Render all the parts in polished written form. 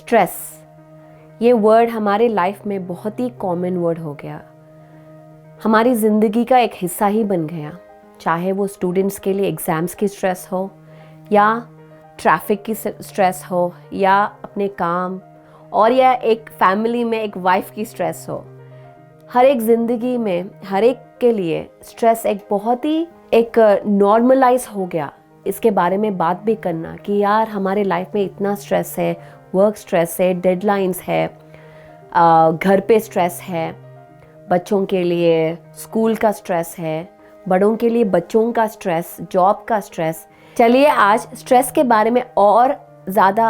Stress, ये word हमारे life में बहुत ही कॉमन वर्ड हो गया, हमारी ज़िंदगी का एक हिस्सा ही बन गया। चाहे वो स्टूडेंट्स के लिए एग्ज़ाम्स की स्ट्रेस हो, या ट्रैफिक की स्ट्रेस हो, या अपने काम, और या एक फैमिली में एक वाइफ की स्ट्रेस हो। हर एक ज़िंदगी में हर एक के लिए स्ट्रेस एक बहुत ही एक नॉर्मलाइज हो गया। इसके बारे में बात भी करना कि यार हमारे लाइफ में इतना स्ट्रेस है, वर्क स्ट्रेस है, डेडलाइंस है, घर पे स्ट्रेस है, बच्चों के लिए स्कूल का स्ट्रेस है, बड़ों के लिए बच्चों का स्ट्रेस, जॉब का स्ट्रेस। चलिए आज स्ट्रेस के बारे में और ज़्यादा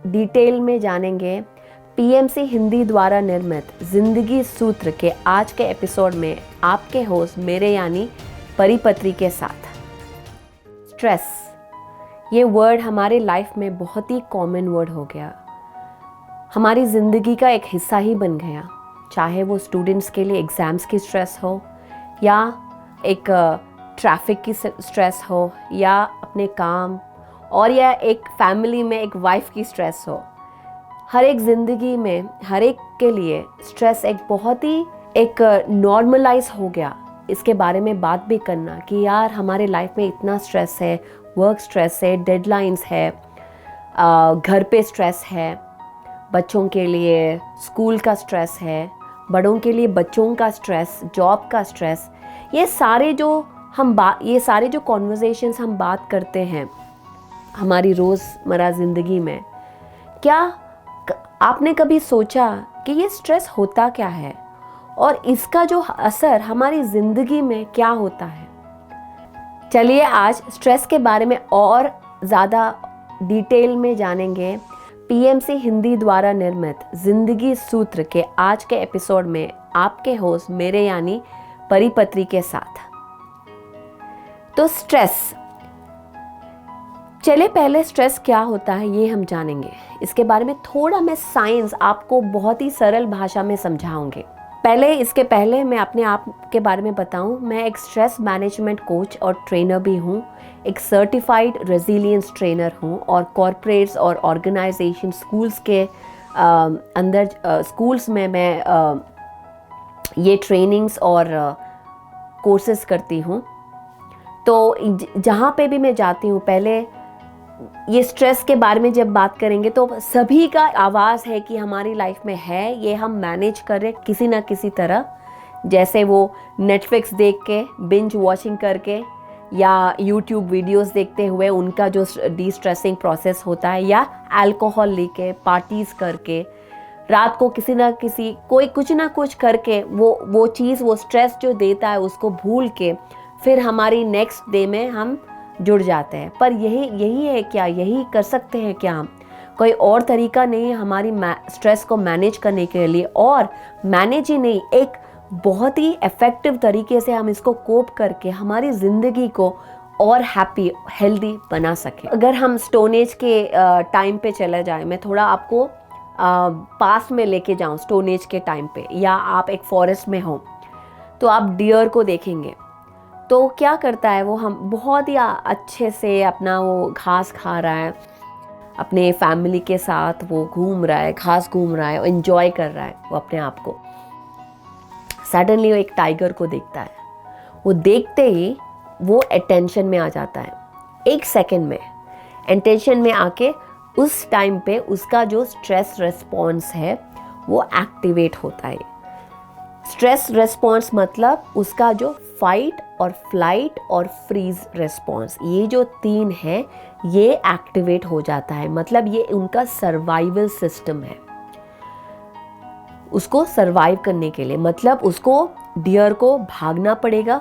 डिटेल में जानेंगे पीएमसी हिंदी द्वारा निर्मित जिंदगी सूत्र के आज के एपिसोड में आपके होस्ट मेरे यानी परिपत्री के साथ। स्ट्रेस, ये वर्ड हमारे लाइफ में बहुत ही कॉमन वर्ड हो गया, हमारी ज़िंदगी का एक हिस्सा ही बन गया। चाहे वो स्टूडेंट्स के लिए एग्ज़ाम्स की स्ट्रेस हो, या एक ट्रैफिक की स्ट्रेस हो, या अपने काम, और या एक फैमिली में एक वाइफ की स्ट्रेस हो। हर एक ज़िंदगी में हर एक के लिए स्ट्रेस एक बहुत ही एक नॉर्मलाइज हो गया। इसके बारे में बात भी करना कि यार हमारे लाइफ में इतना स्ट्रेस है, वर्क स्ट्रेस है, डेडलाइंस है, घर पे स्ट्रेस है, बच्चों के लिए स्कूल का स्ट्रेस है, बड़ों के लिए बच्चों का स्ट्रेस, जॉब का स्ट्रेस। ये सारे जो कॉन्वर्सेशंस हम बात करते हैं हमारी रोज़मर्रा ज़िंदगी में, क्या आपने कभी सोचा कि ये स्ट्रेस होता क्या है और इसका जो असर हमारी ज़िंदगी में क्या होता है? चलिए आज स्ट्रेस के बारे में और ज़्यादा डिटेल में जानेंगे पीएमसी हिंदी द्वारा निर्मित जिंदगी सूत्र के आज के एपिसोड में आपके होस्ट मेरे यानी परिपत्री के साथ। तो स्ट्रेस, चलिए पहले स्ट्रेस क्या होता है ये हम जानेंगे। इसके बारे में थोड़ा मैं साइंस आपको बहुत ही सरल भाषा में समझाऊंगी। इसके पहले मैं अपने आप के बारे में बताऊं, मैं एक स्ट्रेस मैनेजमेंट कोच और ट्रेनर भी हूं, एक सर्टिफाइड रेजिलियंस ट्रेनर हूं, और कॉर्पोरेट्स और ऑर्गेनाइजेशन स्कूल्स के अंदर स्कूल्स में मैं ये ट्रेनिंग्स और कोर्सेज करती हूं। तो जहाँ पे भी मैं जाती हूँ, पहले ये स्ट्रेस के बारे में जब बात करेंगे तो सभी का आवाज़ है कि हमारी लाइफ में है, ये हम मैनेज कर रहे किसी ना किसी तरह। जैसे वो नेटफ्लिक्स देख के, बिंज वॉचिंग करके, या यूट्यूब वीडियोस देखते हुए उनका जो डी स्ट्रेसिंग प्रोसेस होता है, या अल्कोहल लेके पार्टीज़ करके, रात को किसी ना किसी कोई कुछ ना कुछ करके वो चीज़, वो स्ट्रेस जो देता है उसको भूल के फिर हमारी नेक्स्ट डे में हम जुड़ जाते हैं। पर यही है क्या? यही कर सकते हैं क्या हम? कोई और तरीका नहीं है हमारी स्ट्रेस को मैनेज करने के लिए, और मैनेज ही नहीं, एक बहुत ही इफ़ेक्टिव तरीके से हम इसको कोप करके हमारी ज़िंदगी को और हैप्पी, हेल्दी बना सकें। अगर हम स्टोन एज के टाइम पे चले जाएं, मैं थोड़ा आपको पास में लेके जाऊं स्टोन एज के टाइम पे, या आप एक फॉरेस्ट में हो तो आप डियर को देखेंगे तो क्या करता है वो, हम बहुत ही अच्छे से अपना वो घास खा रहा है, अपने फैमिली के साथ वो घूम रहा है, घास घूम रहा है, एंजॉय कर रहा है वो अपने आप को। सडनली वो एक टाइगर को देखता है, वो देखते ही वो अटेंशन में आ जाता है, एक सेकंड में अटेंशन में आके उस टाइम पे उसका जो स्ट्रेस रिस्पॉन्स है वो एक्टिवेट होता है। स्ट्रेस रिस्पॉन्स मतलब उसका जो फाइट और फ्लाइट और फ्रीज रिस्पॉन्स, ये जो तीन है ये एक्टिवेट हो जाता है। मतलब ये उनका सर्वाइवल सिस्टम है, उसको सर्वाइव करने के लिए। मतलब उसको डियर को भागना पड़ेगा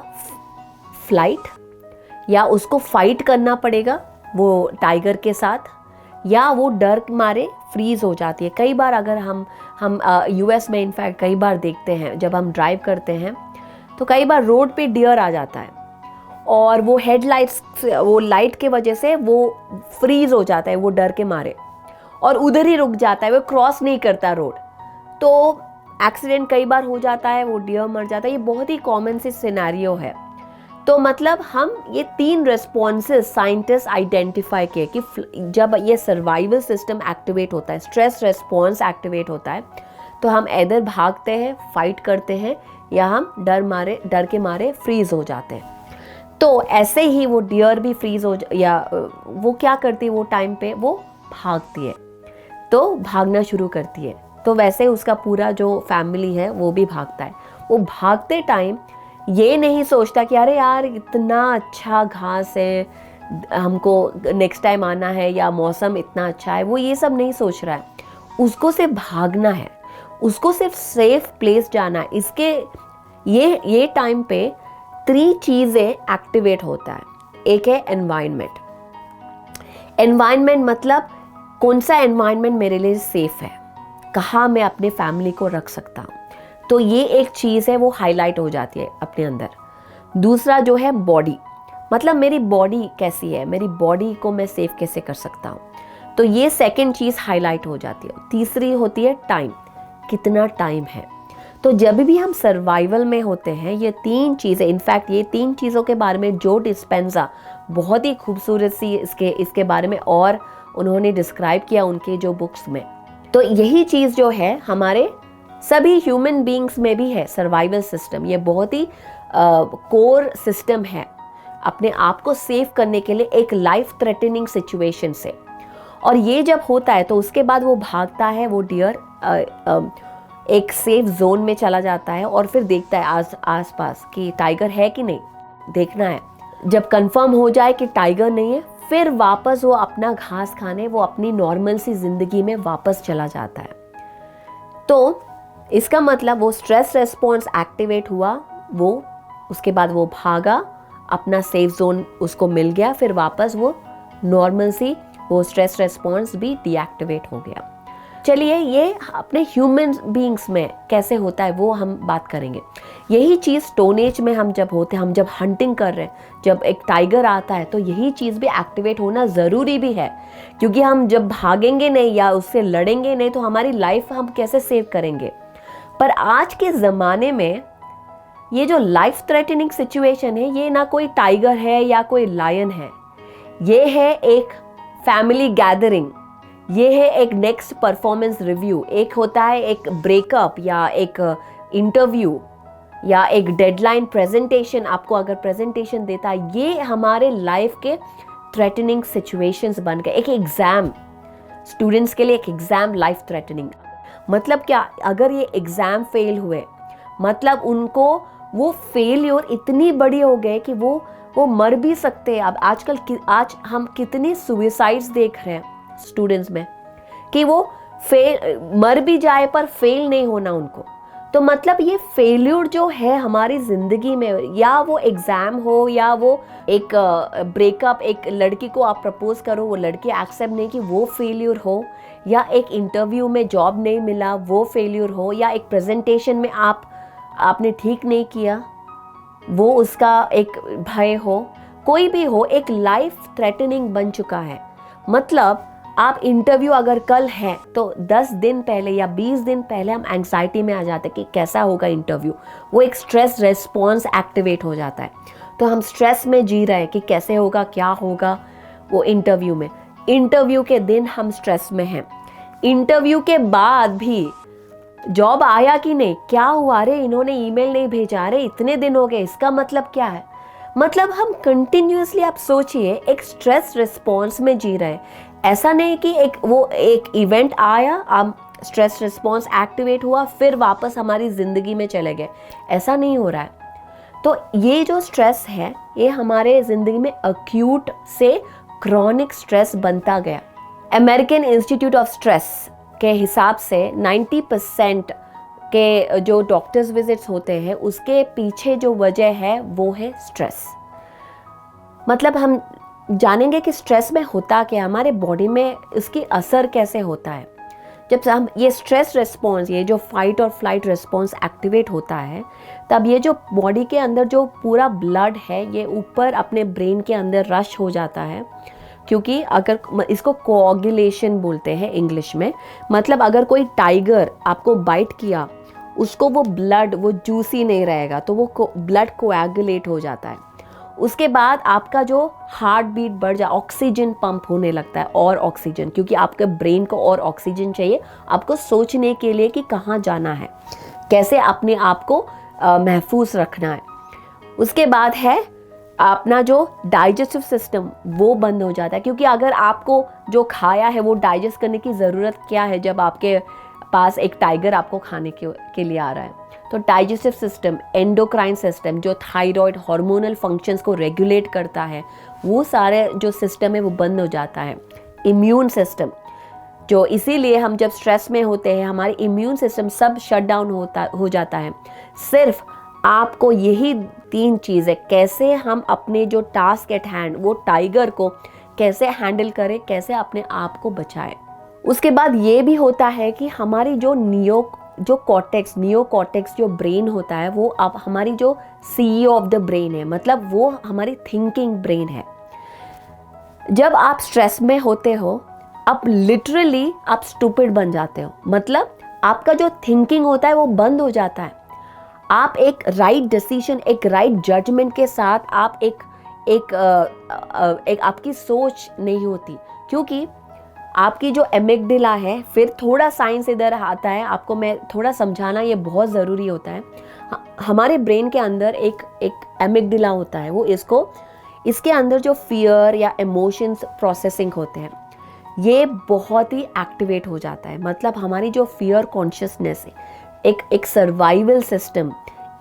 फ्लाइट, या उसको फाइट करना पड़ेगा वो टाइगर के साथ, या वो डर मारे फ्रीज हो जाती है। कई बार अगर हम यूएस में इनफैक्ट कई बार देखते हैं, जब हम ड्राइव करते हैं तो कई बार रोड पे डियर आ जाता है, और वो हेडलाइट्स, वो लाइट के वजह से वो फ्रीज हो जाता है वो डर के मारे, और उधर ही रुक जाता है, वो क्रॉस नहीं करता रोड। तो एक्सीडेंट कई बार हो जाता है, वो डियर मर जाता है। ये बहुत ही कॉमन सी सिनेरियो है। तो मतलब हम ये 3 रेस्पॉन्सेस साइंटिस्ट आइडेंटिफाई किए कि जब ये सर्वाइवल सिस्टम एक्टिवेट होता है, स्ट्रेस रेस्पॉन्स एक्टिवेट होता है, तो हम इधर भागते हैं, फाइट करते हैं, या हम डर के मारे फ्रीज हो जाते हैं। तो ऐसे ही वो डियर भी फ्रीज हो या वो क्या करती है, वो टाइम पे वो भागती है, तो भागना शुरू करती है। तो वैसे उसका पूरा जो फैमिली है वो भी भागता है। वो भागते टाइम ये नहीं सोचता कि अरे यार इतना अच्छा घास है, हमको नेक्स्ट टाइम आना है, या मौसम इतना अच्छा है, वो ये सब नहीं सोच रहा है। उसको सिर्फ भागना है, उसको सिर्फ सेफ प्लेस जाना है। इसके ये टाइम पे 3 चीज़ें एक्टिवेट होता है। एक है एनवायरनमेंट। एनवायरनमेंट मतलब कौन सा एनवायरनमेंट मेरे लिए सेफ है, कहाँ मैं अपने फैमिली को रख सकता हूँ। तो ये एक चीज़ है, वो हाईलाइट हो जाती है अपने अंदर। दूसरा जो है बॉडी, मतलब मेरी बॉडी कैसी है, मेरी बॉडी को मैं सेफ कैसे कर सकता हूँ, तो ये सेकंड चीज़ हाईलाइट हो जाती है। तीसरी होती है टाइम, कितना टाइम है। तो जब भी हम सर्वाइवल में होते हैं, ये 3 चीज़ें, इनफैक्ट ये 3 चीज़ों के बारे में जो डिस्पेंजा बहुत ही खूबसूरत सी इसके बारे में और उन्होंने डिस्क्राइब किया उनके जो बुक्स में। तो यही चीज़ जो है हमारे सभी ह्यूमन बीइंग्स में भी है, सर्वाइवल सिस्टम। ये बहुत ही कोर सिस्टम है अपने आप को सेव करने के लिए एक लाइफ थ्रेटनिंग सिचुएशन से। और ये जब होता है तो उसके बाद वो भागता है, वो डियर एक सेफ जोन में चला जाता है और फिर देखता है आस पास कि टाइगर है कि नहीं, देखना है। जब कंफर्म हो जाए कि टाइगर नहीं है, फिर वापस वो अपना घास खाने, वो अपनी नॉर्मल सी जिंदगी में वापस चला जाता है। तो इसका मतलब वो स्ट्रेस रेस्पॉन्स एक्टिवेट हुआ, वो उसके बाद वो भागा, अपना सेफ जोन उसको मिल गया, फिर वापस वो नॉर्मल सी वो स्ट्रेस रेस्पॉन्स भी डीएक्टिवेट हो गया। चलिए ये अपने ह्यूमन बीइंग्स में कैसे होता है वो हम बात करेंगे। यही चीज़ स्टोन एज में हम जब होते हैं, हम जब हंटिंग कर रहे हैं, जब एक टाइगर आता है, तो यही चीज़ भी एक्टिवेट होना ज़रूरी भी है, क्योंकि हम जब भागेंगे नहीं या उससे लड़ेंगे नहीं तो हमारी लाइफ हम कैसे सेव करेंगे। पर आज के ज़माने में ये जो लाइफ थ्रेटनिंग सिचुएशन है, ये ना कोई टाइगर है या कोई लायन है, ये है एक फैमिली गैदरिंग, ये है एक नेक्स्ट परफॉर्मेंस रिव्यू, एक होता है एक ब्रेकअप या एक इंटरव्यू या एक डेडलाइन प्रेजेंटेशन। आपको अगर प्रेजेंटेशन देता है, ये हमारे लाइफ के थ्रेटनिंग सिचुएशंस बन गए। एक एग्जाम, स्टूडेंट्स के लिए एक एग्जाम लाइफ थ्रेटनिंग। मतलब क्या, अगर ये एग्जाम फेल हुए, मतलब उनको वो फेलियर इतनी बड़ी हो गए कि वो मर भी सकते हैं। अब आज हम कितनी सुसाइड्स देख रहे हैं स्टूडेंट्स में कि वो मर भी जाए पर फेल नहीं होना उनको। तो मतलब ये फेल्यूर जो है हमारी ज़िंदगी में, या वो एग्ज़ाम हो या वो एक ब्रेकअप, एक लड़की को आप प्रपोज करो, वो लड़की एक्सेप्ट नहीं कि वो फेल्यूर हो, या एक इंटरव्यू में जॉब नहीं मिला वो फेल्यूर हो, या एक प्रेजेंटेशन में आपने ठीक नहीं किया वो उसका एक भय हो, कोई भी हो, एक लाइफ थ्रेटनिंग बन चुका है। मतलब आप इंटरव्यू अगर कल है तो 10 दिन पहले या 20 दिन पहले हम एंग्जाइटी में आ जाते हैं कि कैसा होगा इंटरव्यू। वो एक स्ट्रेस रेस्पॉन्स एक्टिवेट हो जाता है, तो हम स्ट्रेस में जी रहे हैं कि कैसे होगा, क्या होगा वो इंटरव्यू में। इंटरव्यू के दिन हम स्ट्रेस में हैं, इंटरव्यू के बाद भी जॉब आया कि नहीं, क्या हुआ, अरे इन्होंने ईमेल नहीं भेजा, अरे इतने दिन हो गए, इसका मतलब क्या है। मतलब हम कंटिन्यूसली, आप सोचिए, एक स्ट्रेस रिस्पॉन्स में जी रहे हैं। ऐसा नहीं कि एक इवेंट आया, अब स्ट्रेस रिस्पॉन्स एक्टिवेट हुआ, फिर वापस हमारी ज़िंदगी में चले गए, ऐसा नहीं हो रहा है। तो ये जो स्ट्रेस है, ये हमारे ज़िंदगी में अक्यूट से क्रॉनिक स्ट्रेस बनता गया। अमेरिकन इंस्टीट्यूट ऑफ स्ट्रेस के हिसाब से 90% के जो डॉक्टर्स विजिट्स होते हैं, उसके पीछे जो वजह है वो है स्ट्रेस। मतलब हम जानेंगे कि स्ट्रेस में होता क्या, हमारे बॉडी में इसकी असर कैसे होता है। जब हम ये स्ट्रेस रिस्पॉन्स, ये जो फाइट और फ्लाइट रिस्पॉन्स एक्टिवेट होता है, तब ये जो बॉडी के अंदर जो पूरा ब्लड है, ये ऊपर अपने ब्रेन के अंदर रश हो जाता है। क्योंकि अगर इसको कोआगुलेशन बोलते हैं इंग्लिश में, मतलब अगर कोई टाइगर आपको बाइट किया, उसको वो ब्लड वो जूसी नहीं रहेगा, तो वो ब्लड कोआगुलेट हो जाता है। उसके बाद आपका जो हार्ट बीट बढ़ जाए, ऑक्सीजन पंप होने लगता है, और ऑक्सीजन, क्योंकि आपके ब्रेन को और ऑक्सीजन चाहिए आपको सोचने के लिए कि कहाँ जाना है, कैसे अपने आप को महफूज रखना है। उसके बाद है अपना जो डाइजेस्टिव सिस्टम वो बंद हो जाता है, क्योंकि अगर आपको जो खाया है वो डाइजेस्ट करने की ज़रूरत क्या है जब आपके पास एक टाइगर आपको खाने के लिए आ रहा है। तो डाइजेस्टिव सिस्टम, एंडोक्राइन सिस्टम जो थायराइड हार्मोनल फंक्शंस को रेगुलेट करता है, वो सारे जो सिस्टम है वो बंद हो जाता है। इम्यून सिस्टम जो, इसीलिए हम जब स्ट्रेस में होते हैं हमारे इम्यून सिस्टम सब शट डाउन हो जाता है। सिर्फ आपको यही 3 चीज़ है, कैसे हम अपने जो टास्क एट हैंड वो टाइगर को कैसे हैंडल करें, कैसे अपने आप को बचाएं। उसके बाद ये भी होता है कि हमारी जो नियोकॉर्टेक्स जो ब्रेन होता है वो अब हमारी जो CEO ऑफ द ब्रेन है, मतलब वो हमारी थिंकिंग ब्रेन है। जब आप स्ट्रेस में होते हो आप लिटरली आप स्टूपिड बन जाते हो, मतलब आपका जो थिंकिंग होता है वो बंद हो जाता है। आप एक राइट डिसीजन, एक राइट जजमेंट के साथ आप एक आपकी सोच नहीं होती, क्योंकि आपकी जो एमिगडाला है, फिर थोड़ा साइंस इधर आता है, आपको मैं थोड़ा समझाना ये बहुत ज़रूरी होता है। हमारे ब्रेन के अंदर एक एमिगडाला होता है, वो इसके अंदर जो फियर या इमोशंस प्रोसेसिंग होते हैं ये बहुत ही एक्टिवेट हो जाता है। मतलब हमारी जो फियर कॉन्शियसनेस है, एक सर्वाइवल सिस्टम,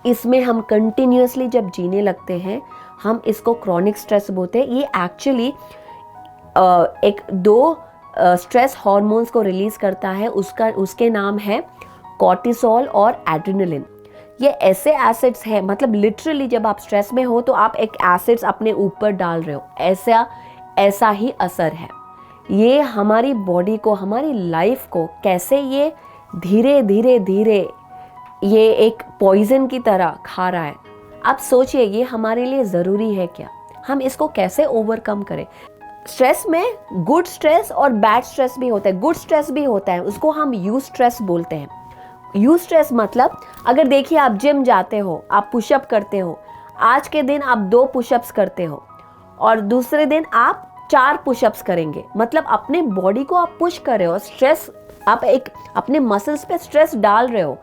इसमें हम कंटिन्यूसली जब जीने लगते हैं, हम इसको क्रॉनिक स्ट्रेस बोलते हैं। ये एक्चुअली एक 2 स्ट्रेस हार्मोन्स को रिलीज करता है, उसके नाम है कॉर्टिसोल और एड्रेनलिन। ये ऐसे एसिड्स हैं, मतलब लिटरली जब आप स्ट्रेस में हो तो आप एक एसिड्स अपने ऊपर डाल रहे हो, ऐसा ही असर है। ये हमारी बॉडी को, हमारी लाइफ को कैसे ये धीरे धीरे ये एक पॉइजन की तरह खा रहा है। आप सोचिए ये हमारे लिए ज़रूरी है क्या? हम इसको कैसे ओवरकम करें? स्ट्रेस में गुड स्ट्रेस और बैड स्ट्रेस भी होता है। गुड स्ट्रेस भी होता है, उसको हम यू स्ट्रेस बोलते हैं। यू स्ट्रेस मतलब अगर देखिए आप जिम जाते हो, आप पुशअप करते हो, आज के दिन आप 2 पुशअप्स करते हो और दूसरे दिन आप 4 पुशअप्स करेंगे, मतलब अपने बॉडी को आप पुश कर रहे हो। स्ट्रेस, आप एक अपने मसल्स पे स्ट्रेस डाल रहे हो।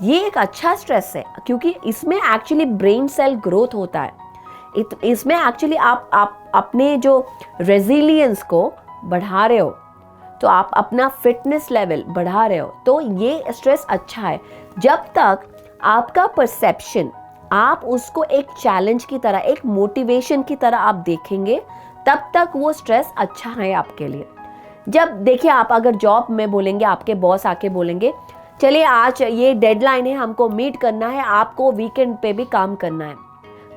ये एक अच्छा स्ट्रेस है, क्योंकि इसमें एक्चुअली ब्रेन सेल ग्रोथ होता है। इसमें एक्चुअली आप अपने जो रेजिलियंस को बढ़ा रहे हो, तो आप अपना फिटनेस लेवल बढ़ा रहे हो, तो ये स्ट्रेस अच्छा है। जब तक आपका परसेप्शन, आप उसको एक चैलेंज की तरह, एक मोटिवेशन की तरह आप देखेंगे, तब तक वो स्ट्रेस अच्छा है आपके लिए। जब देखिए आप अगर जॉब में बोलेंगे, आपके बॉस आके बोलेंगे चलिए आज ये डेडलाइन है, हमको मीट करना है, आपको वीकेंड पे भी काम करना है,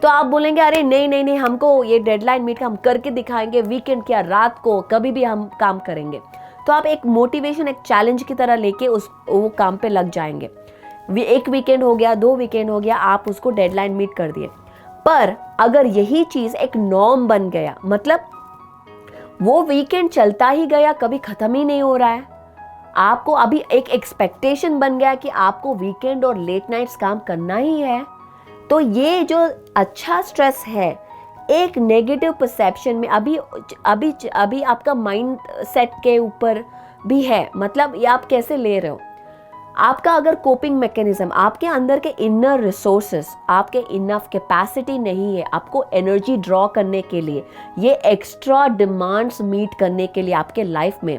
तो आप बोलेंगे अरे नहीं, हमको ये डेडलाइन मीट हम करके दिखाएंगे, वीकेंड क्या, रात को कभी भी हम काम करेंगे। तो आप एक मोटिवेशन, एक चैलेंज की तरह लेके वो काम पे लग जाएंगे। एक वीकेंड हो गया, 2 वीकेंड हो गया, आप उसको डेडलाइन मीट कर दिए। पर अगर यही चीज़ एक नॉर्म बन गया, मतलब वो वीकेंड चलता ही गया, कभी ख़त्म ही नहीं हो रहा है, आपको अभी एक एक्सपेक्टेशन बन गया कि आपको वीकेंड और लेट नाइट्स काम करना ही है, तो ये जो अच्छा स्ट्रेस है, एक नेगेटिव परसेप्शन में अभी आपका माइंड सेट के ऊपर भी है। मतलब ये आप कैसे ले रहे हो, आपका अगर कोपिंग मैकेनिज्म, आपके अंदर के इनर रिसोर्सेस, आपके इनफ कैपेसिटी नहीं है आपको एनर्जी ड्रॉ करने के लिए, ये एक्स्ट्रा डिमांड्स मीट करने के लिए आपके लाइफ में,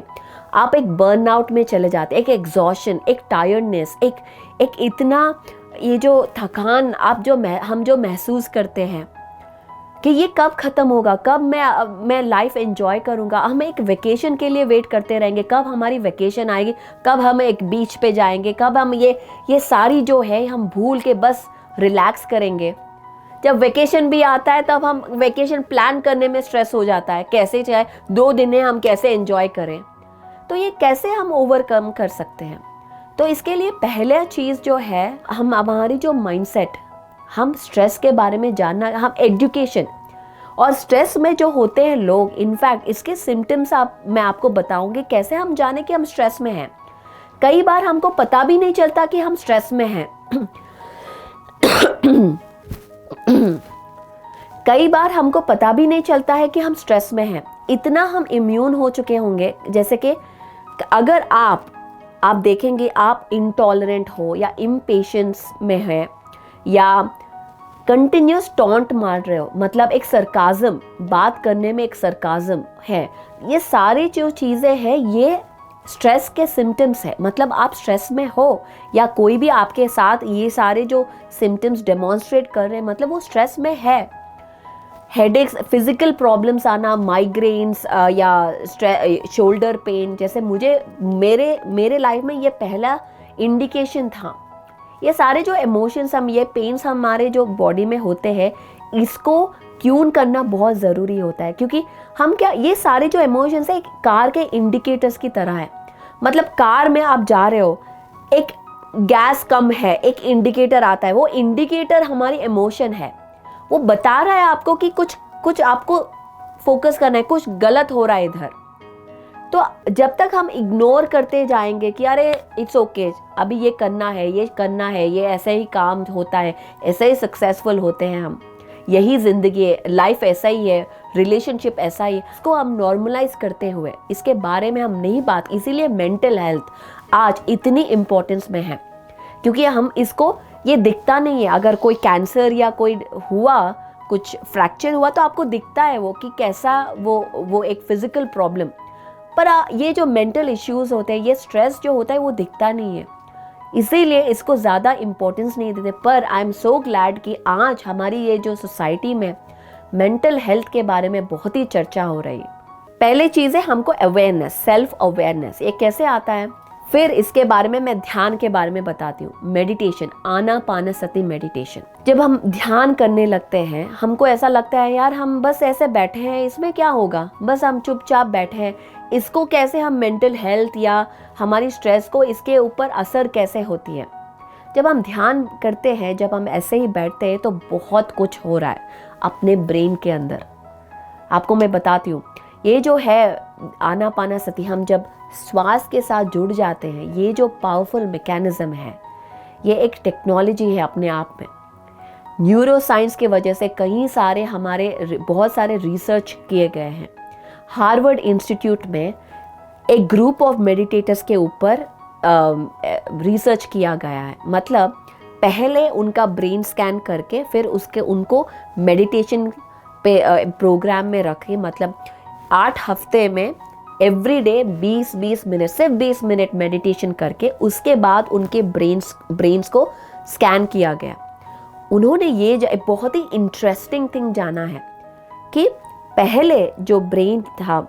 आप एक बर्नआउट में चले जाते, एक एग्जॉशन, एक टायर्डनेस, एक इतना ये जो थकान हम जो महसूस करते हैं कि ये कब ख़त्म होगा, कब मैं लाइफ एंजॉय करूँगा। हम एक वेकेशन के लिए वेट करते रहेंगे, कब हमारी वेकेशन आएगी, कब हम एक बीच पे जाएंगे, कब हम ये सारी जो है हम भूल के बस रिलैक्स करेंगे। जब वेकेशन भी आता है तब हम वेकेशन प्लान करने में स्ट्रेस हो जाता है, कैसे चाहे 2 दिन है हम कैसे एंजॉय करें। तो ये कैसे हम ओवरकम कर सकते हैं? तो इसके लिए पहला चीज़ जो है, हम हमारी जो माइंडसेट, हम स्ट्रेस के बारे में जानना, हम एजुकेशन, और स्ट्रेस में जो होते हैं लोग, इनफैक्ट इसके सिम्टम्स मैं आपको बताऊंगी कैसे हम जाने कि हम स्ट्रेस में हैं। कई बार हमको पता भी नहीं चलता कि हम स्ट्रेस में हैं। कई बार हमको पता भी नहीं चलता है कि हम स्ट्रेस में हैं, इतना हम इम्यून हो चुके होंगे। जैसे कि अगर आप देखेंगे आप इंटॉलरेंट हो या इम्पेशेंस में है या कंटिन्यूस टॉन्ट मार रहे हो, मतलब एक सरकाज़म, बात करने में एक सरकाज़म है, ये सारी जो चीज़ें हैं ये स्ट्रेस के सिम्टम्स है। मतलब आप स्ट्रेस में हो या कोई भी आपके साथ ये सारे जो सिम्टम्स डेमोन्स्ट्रेट कर रहे हैं, मतलब वो स्ट्रेस में है। हेडेक्स, फिजिकल प्रॉब्लम्स आना, माइग्रेन्स या शोल्डर पेन, जैसे मेरे लाइफ में ये पहला इंडिकेशन था। ये सारे जो इमोशंस ये पेन्स हमारे जो बॉडी में होते हैं, इसको ट्यून करना बहुत ज़रूरी होता है, क्योंकि हम क्या, ये सारे जो इमोशंस है एक कार के इंडिकेटर्स की तरह है। मतलब कार में आप जा रहे हो, एक गैस कम है, एक इंडिकेटर आता है, वो इंडिकेटर हमारी इमोशन है, वो बता रहा है आपको कि कुछ आपको फोकस करना है, कुछ गलत हो रहा है इधर। तो जब तक हम इग्नोर करते जाएंगे कि अरे इट्स ओके, अभी ये करना है, ये ऐसे ही काम होता है, ऐसे ही सक्सेसफुल होते हैं हम, यही ज़िंदगी है, लाइफ ऐसा ही है, रिलेशनशिप ऐसा ही है, इसको हम नॉर्मलाइज करते हुए इसके बारे में हम नहीं बात। इसीलिए मेंटल हेल्थ आज इतनी इम्पोर्टेंस में है, क्योंकि हम इसको, ये दिखता नहीं है। अगर कोई कैंसर या कोई हुआ, कुछ फ्रैक्चर हुआ, तो आपको दिखता है वो कि कैसा वो एक फिजिकल प्रॉब्लम, पर ये जो मेंटल इश्यूज होते हैं, ये स्ट्रेस जो होता है वो दिखता नहीं है, इसीलिए इसको ज़्यादा इम्पोर्टेंस नहीं देते। पर आई एम सो ग्लैड कि आज हमारी ये जो सोसाइटी में मेंटल हेल्थ के बारे में बहुत ही चर्चा हो रही है। पहले चीज़ है हमको अवेयरनेस, सेल्फ अवेयरनेस, ये कैसे आता है। फिर इसके बारे में मैं ध्यान के बारे में बताती हूँ। Meditation, Anapanasati meditation. जब हम ध्यान करने लगते हैं, हमको ऐसा लगता है यार हम बस ऐसे बैठे हैं, इसमें क्या होगा, बस हम चुपचाप बैठे हैं, इसको कैसे हम मेंटल हेल्थ या हमारी स्ट्रेस को, इसके ऊपर असर कैसे होती है। जब हम ध्यान करते हैं, जब हम ऐसे ही बैठते हैं, तो बहुत कुछ हो रहा है अपने ब्रेन के अंदर। आपको मैं बताती हूँ, ये जो है आनापानसति, हम जब श्वास के साथ जुड़ जाते हैं, ये जो पावरफुल मैकेनिज्म है, ये एक टेक्नोलॉजी है अपने आप में। न्यूरोसाइंस की वजह से कई सारे बहुत सारे रिसर्च किए गए हैं। हार्वर्ड इंस्टीट्यूट में एक ग्रुप ऑफ मेडिटेटर्स के ऊपर रिसर्च किया गया है। मतलब पहले उनका ब्रेन स्कैन करके फिर उनको मेडिटेशन पे प्रोग्राम में रखे। मतलब 8 हफ्ते में एवरीडे 20-20 मिनट, सिर्फ 20 मिनट मेडिटेशन करके उसके बाद उनके ब्रेन्स को स्कैन किया गया। उन्होंने ये बहुत ही इंटरेस्टिंग थिंग जाना है कि पहले जो ब्रेन था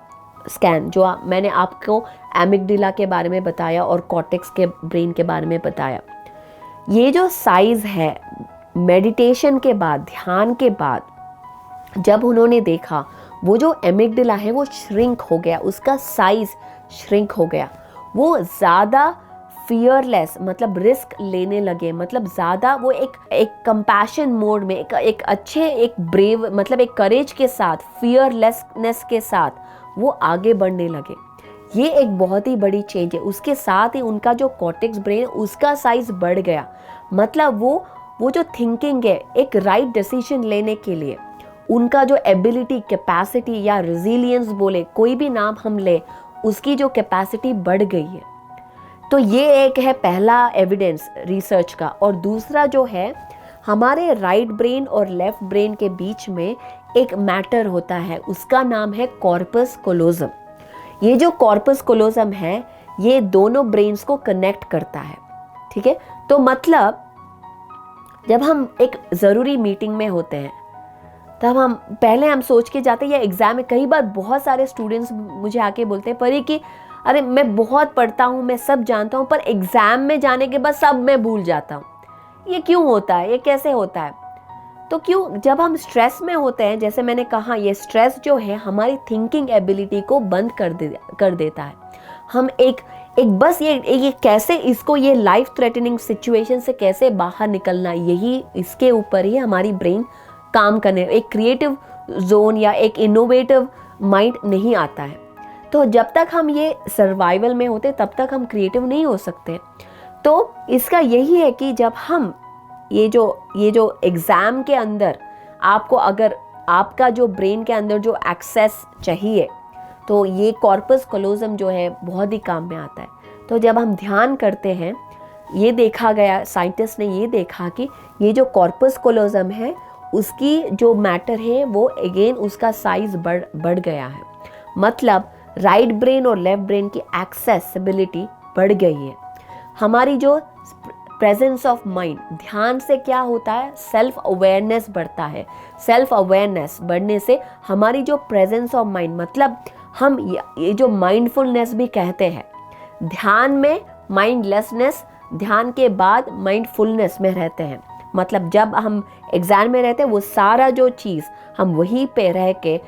स्कैन, जो मैंने आपको एमिगडाला के बारे में बताया और कॉर्टेक्स के ब्रेन के बारे में बताया, ये जो साइज है मेडिटेशन के बाद, ध्यान के बाद जब उन्होंने देखा, वो जो एमिगडाला है वो श्रिंक हो गया, उसका साइज श्रिंक हो गया। वो ज़्यादा फियरलेस, मतलब रिस्क लेने लगे, मतलब ज़्यादा वो एक कंपैशन मोड में, एक अच्छे, एक ब्रेव, मतलब एक करेज के साथ, फियरलेसनेस के साथ वो आगे बढ़ने लगे। ये एक बहुत ही बड़ी चेंज है। उसके साथ ही उनका जो कॉर्टेक्स ब्रेन, उसका साइज बढ़ गया। मतलब वो जो थिंकिंग है, एक राइट डिसीजन लेने के लिए उनका जो एबिलिटी, कैपेसिटी या रेजिलियंस बोले, कोई भी नाम हम ले, उसकी जो कैपेसिटी बढ़ गई है। तो ये एक है पहला एविडेंस रिसर्च का। और दूसरा जो है, हमारे राइट ब्रेन और लेफ्ट ब्रेन के बीच में एक मैटर होता है, उसका नाम है कॉर्पस कोलोजम। ये जो कॉर्पस कोलोजम है, ये दोनों ब्रेन्स को कनेक्ट करता है। ठीक है, तो मतलब जब हम एक ज़रूरी मीटिंग में होते हैं, तब हम सोच के जाते हैं, या एग्ज़ाम में कई बार बहुत सारे स्टूडेंट्स मुझे आके बोलते हैं परी कि अरे मैं बहुत पढ़ता हूँ, मैं सब जानता हूँ, पर एग्ज़ाम में जाने के बाद सब मैं भूल जाता हूँ। ये क्यों होता है, ये कैसे होता है? तो क्यों, जब हम स्ट्रेस में होते हैं, जैसे मैंने कहा, ये स्ट्रेस जो है हमारी थिंकिंग एबिलिटी को बंद कर देता है। हम एक बस ये कैसे इसको, ये लाइफ थ्रेटनिंग सिचुएशन से कैसे बाहर निकलना, यही इसके ऊपर ही हमारी ब्रेन काम करने, एक क्रिएटिव जोन या एक इनोवेटिव माइंड नहीं आता है। तो जब तक हम ये सर्वाइवल में होते, तब तक हम क्रिएटिव नहीं हो सकते। तो इसका यही है कि जब हम ये जो एग्ज़ाम के अंदर आपको अगर आपका जो ब्रेन के अंदर जो एक्सेस चाहिए, तो ये कॉर्पस कलोजम जो है बहुत ही काम में आता है। तो जब हम ध्यान करते हैं, ये देखा गया, साइंटिस्ट ने ये देखा कि ये जो कॉर्पस कलोजम है उसकी जो मैटर है वो अगेन उसका साइज बढ़ गया है। मतलब राइट ब्रेन और लेफ्ट ब्रेन की एक्सेसिबिलिटी बढ़ गई है। हमारी जो प्रेजेंस ऑफ माइंड, ध्यान से क्या होता है, सेल्फ अवेयरनेस बढ़ता है। सेल्फ अवेयरनेस बढ़ने से हमारी जो प्रेजेंस ऑफ माइंड, मतलब हम ये जो माइंडफुलनेस भी कहते हैं, ध्यान में माइंडलेसनेस, ध्यान के बाद माइंडफुलनेस में रहते हैं। मतलब जब हम एग्जाम में रहते हैं वो सारा जो चीज़ हम वहीं पे रह के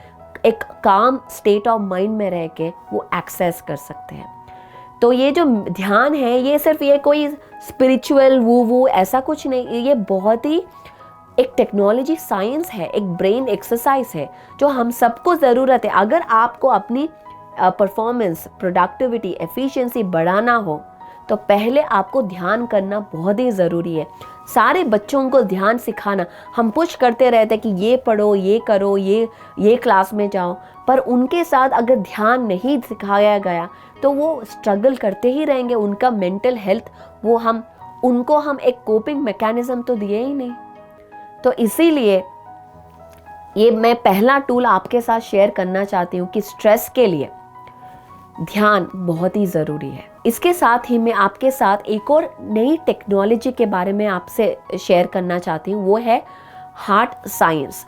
एक काम स्टेट ऑफ माइंड में रह के वो एक्सेस कर सकते हैं। तो ये जो ध्यान है ये सिर्फ ये कोई स्पिरिचुअल वो ऐसा कुछ नहीं, ये बहुत ही एक टेक्नोलॉजी साइंस है, एक ब्रेन एक्सरसाइज है जो हम सबको ज़रूरत है। अगर आपको अपनी परफॉर्मेंस, प्रोडक्टिविटी, एफिशिएंसी बढ़ाना हो तो पहले आपको ध्यान करना बहुत ही ज़रूरी है। सारे बच्चों को ध्यान सिखाना, हम पुश करते रहते हैं कि ये पढ़ो, ये करो, ये क्लास में जाओ, पर उनके साथ अगर ध्यान नहीं सिखाया गया तो वो स्ट्रगल करते ही रहेंगे। उनका मेंटल हेल्थ, वो उनको हम एक कोपिंग मैकेनिज्म तो दिए ही नहीं। तो इसीलिए ये मैं पहला टूल आपके साथ शेयर करना चाहती हूँ कि स्ट्रेस के लिए ध्यान बहुत ही ज़रूरी है। इसके साथ ही मैं आपके साथ एक और नई टेक्नोलॉजी के बारे में आपसे शेयर करना चाहती हूँ, वो है हार्ट साइंस।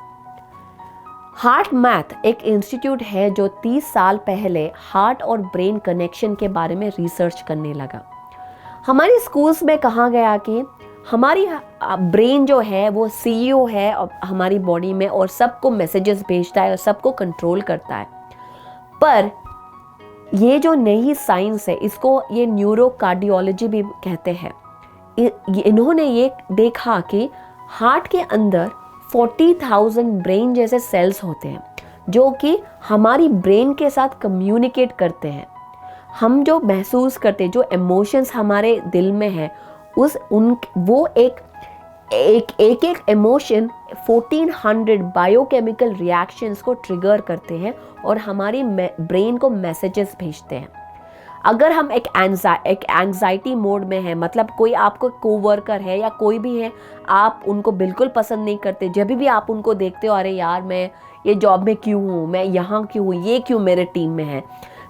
हार्ट मैथ एक इंस्टीट्यूट है जो 30 साल पहले हार्ट और ब्रेन कनेक्शन के बारे में रिसर्च करने लगा। हमारे स्कूल्स में कहा गया कि हमारी ब्रेन जो है वो सीईओ है हमारी बॉडी में, और सबको मैसेजेस भेजता है और सबको कंट्रोल करता है। पर ये जो नई साइंस है, इसको ये न्यूरोकार्डियोलॉजी भी कहते हैं। इन्होंने ये देखा कि हार्ट के अंदर 40,000 ब्रेन जैसे सेल्स होते हैं जो कि हमारी ब्रेन के साथ कम्युनिकेट करते हैं। हम जो महसूस करते हैं, जो इमोशंस हमारे दिल में है, वो एक इमोशन 1400 बायोकेमिकल रिएक्शंस को ट्रिगर करते हैं और हमारी ब्रेन को मैसेजेस भेजते हैं। अगर हम एक एंजाइटी मोड में है, मतलब कोई आपको कोवर्कर है या कोई भी है, आप उनको बिल्कुल पसंद नहीं करते, जब भी आप उनको देखते हो, अरे यार मैं ये जॉब में क्यों हूँ, मैं यहाँ क्यों हूँ, ये क्यों मेरे टीम में है,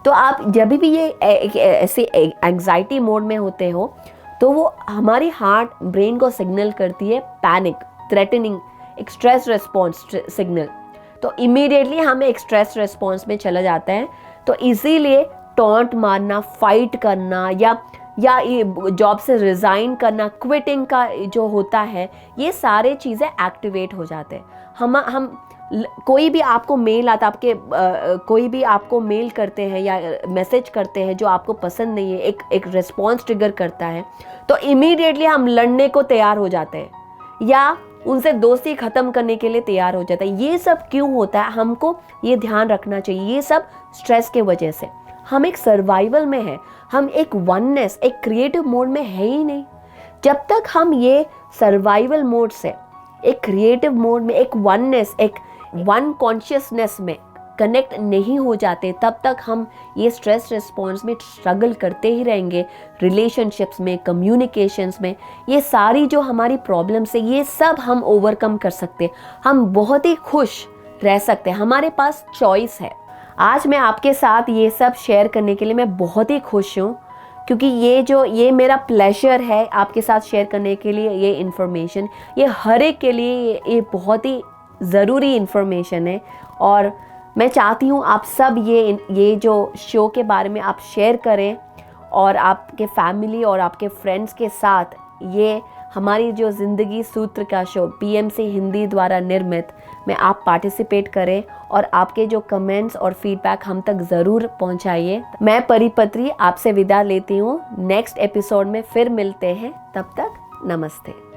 तो आप जब भी ये ऐसे एंजाइटी मोड में होते हो तो वो हमारी हार्ट ब्रेन को सिग्नल करती है पैनिक, थ्रेटनिंग, एक स्ट्रेस रिस्पॉन्स सिग्नल। तो इमीडिएटली हमें एक स्ट्रेस रिस्पॉन्स में चला जाता है। तो इसीलिए टॉन्ट मारना, फाइट करना या ये जॉब से रिज़ाइन करना, क्विटिंग का जो होता है, ये सारे चीज़ें एक्टिवेट हो जाते हैं। हम कोई भी आपको मेल आता, कोई भी आपको मेल करते हैं या मैसेज करते हैं जो आपको पसंद नहीं है, एक रिस्पॉन्स ट्रिगर करता है, तो इमीडिएटली हम लड़ने को तैयार हो जाते हैं या उनसे दोस्ती ख़त्म करने के लिए तैयार हो जाता है। ये सब क्यों होता है, हमको ये ध्यान रखना चाहिए। ये सब स्ट्रेस के वजह से। हम एक सर्वाइवल में है, हम एक वननेस, एक क्रिएटिव मोड में है ही नहीं। जब तक हम ये सर्वाइवल मोड से एक क्रिएटिव मोड में, एक वननेस, एक वन कॉन्शियसनेस में कनेक्ट नहीं हो जाते, तब तक हम ये स्ट्रेस रिस्पॉन्स में स्ट्रगल करते ही रहेंगे। रिलेशनशिप्स में, कम्युनिकेशंस में, ये सारी जो हमारी प्रॉब्लम्स है, ये सब हम ओवरकम कर सकते हैं। हम बहुत ही खुश रह सकते हैं, हमारे पास चॉइस है। आज मैं आपके साथ ये सब शेयर करने के लिए मैं बहुत ही खुश हूँ, क्योंकि ये मेरा प्लेजर है आपके साथ शेयर करने के लिए। ये इन्फॉर्मेशन, ये हर एक के लिए ये बहुत ही ज़रूरी इन्फॉर्मेशन है, और मैं चाहती हूँ आप सब ये जो शो के बारे में आप शेयर करें और आपके फैमिली और आपके फ्रेंड्स के साथ ये हमारी जो ज़िंदगी सूत्र का शो PMC हिंदी द्वारा निर्मित में आप पार्टिसिपेट करें और आपके जो कमेंट्स और फीडबैक हम तक ज़रूर पहुंचाइए। मैं परिपत्री आपसे विदा लेती हूँ। नेक्स्ट एपिसोड में फिर मिलते हैं, तब तक नमस्ते।